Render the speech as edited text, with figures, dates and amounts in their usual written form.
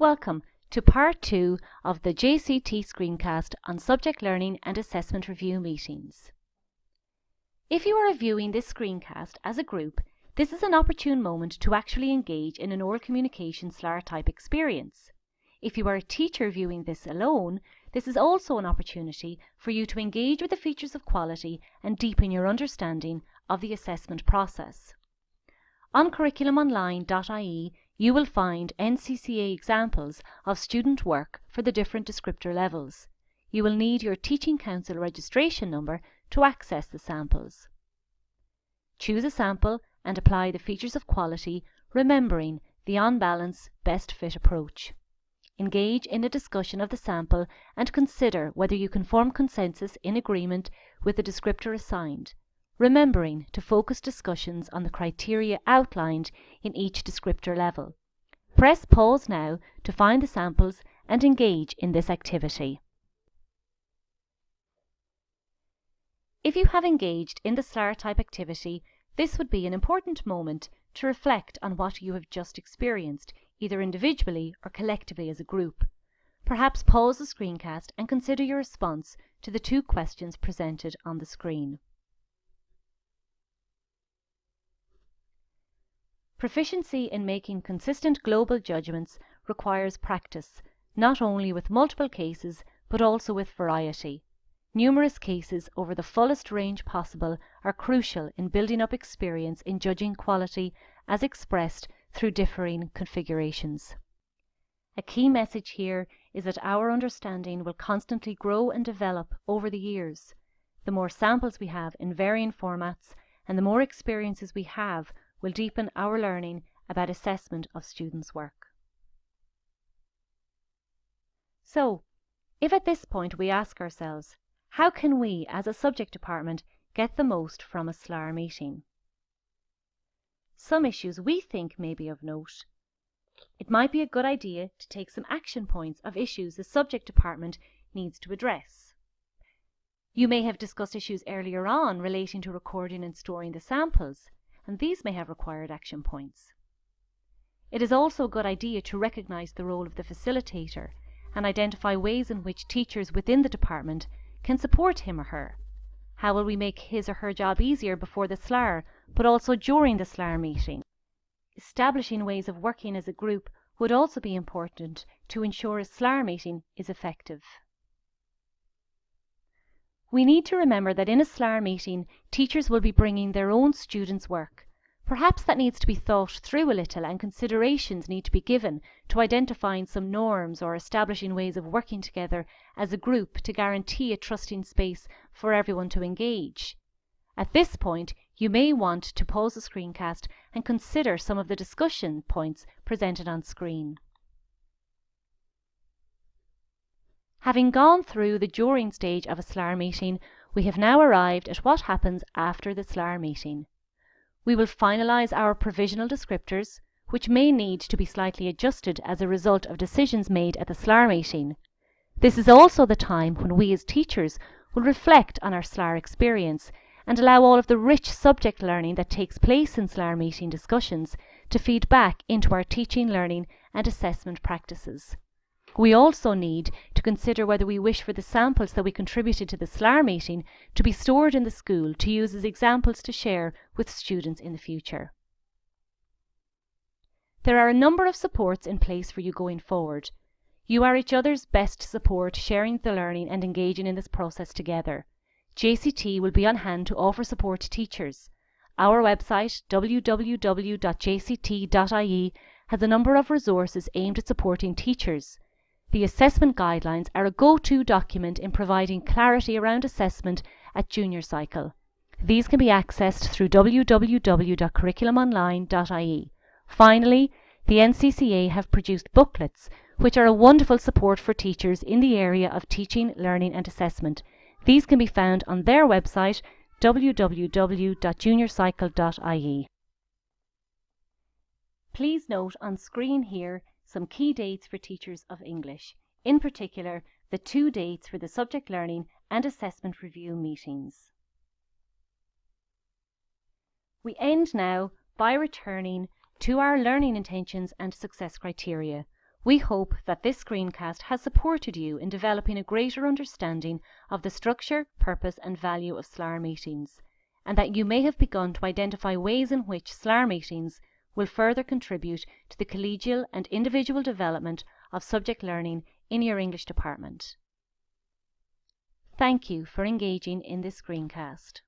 Welcome to part 2 of the JCT screencast on subject learning and assessment review meetings. If you are viewing this screencast as a group, this is an opportune moment to actually engage in an oral communication SLAR type experience. If you are a teacher viewing this alone, this is also an opportunity for you to engage with the features of quality and deepen your understanding of the assessment process. On curriculumonline.ie, you will find NCCA examples of student work for the different descriptor levels. You will need your Teaching Council registration number to access the samples. Choose a sample and apply the features of quality, remembering the on balance, best fit approach. Engage in a discussion of the sample and consider whether you can form consensus in agreement with the descriptor assigned, remembering to focus discussions on the criteria outlined in each descriptor level. Press pause now to find the samples and engage in this activity. If you have engaged in the SLAR type activity, this would be an important moment to reflect on what you have just experienced, either individually or collectively as a group. Perhaps pause the screencast and consider your response to the two questions presented on the screen. Proficiency in making consistent global judgments requires practice, not only with multiple cases, but also with variety. Numerous cases over the fullest range possible are crucial in building up experience in judging quality as expressed through differing configurations. A key message here is that our understanding will constantly grow and develop over the years. The more samples we have in varying formats and the more experiences we have will deepen our learning about assessment of students' work. So, if at this point we ask ourselves, how can we as a subject department get the most from a SLAR meeting? Some issues we think may be of note. It might be a good idea to take some action points of issues the subject department needs to address. You may have discussed issues earlier on relating to recording and storing the samples, and these may have required action points. It is also a good idea to recognize the role of the facilitator and identify ways in which teachers within the department can support him or her. How will we make his or her job easier before the SLAR, but also during the SLAR meeting? Establishing ways of working as a group would also be important to ensure a SLAR meeting is effective. We need to remember that in a SLAR meeting, teachers will be bringing their own students' work. Perhaps that needs to be thought through a little and considerations need to be given to identifying some norms or establishing ways of working together as a group to guarantee a trusting space for everyone to engage. At this point, you may want to pause the screencast and consider some of the discussion points presented on screen. Having gone through the during stage of a SLAR meeting, we have now arrived at what happens after the SLAR meeting. We will finalize our provisional descriptors, which may need to be slightly adjusted as a result of decisions made at the SLAR meeting. This is also the time when we as teachers will reflect on our SLAR experience and allow all of the rich subject learning that takes place in SLAR meeting discussions to feed back into our teaching, learning and assessment practices. We also need to consider whether we wish for the samples that we contributed to the SLAR meeting to be stored in the school to use as examples to share with students in the future. There are a number of supports in place for you going forward. You are each other's best support, sharing the learning and engaging in this process together. JCT will be on hand to offer support to teachers. Our website, www.jct.ie, has a number of resources aimed at supporting teachers. The assessment guidelines are a go-to document in providing clarity around assessment at junior cycle. These can be accessed through www.curriculumonline.ie. Finally, the NCCA have produced booklets, which are a wonderful support for teachers in the area of teaching, learning and assessment. These can be found on their website, www.juniorcycle.ie. Please note on screen here some key dates for teachers of English, in particular the 2 dates for the subject learning and assessment review meetings. We end now by returning to our learning intentions and success criteria. We hope that this screencast has supported you in developing a greater understanding of the structure, purpose and value of SLAR meetings, and that you may have begun to identify ways in which SLAR meetings will further contribute to the collegial and individual development of subject learning in your English department. Thank you for engaging in this screencast.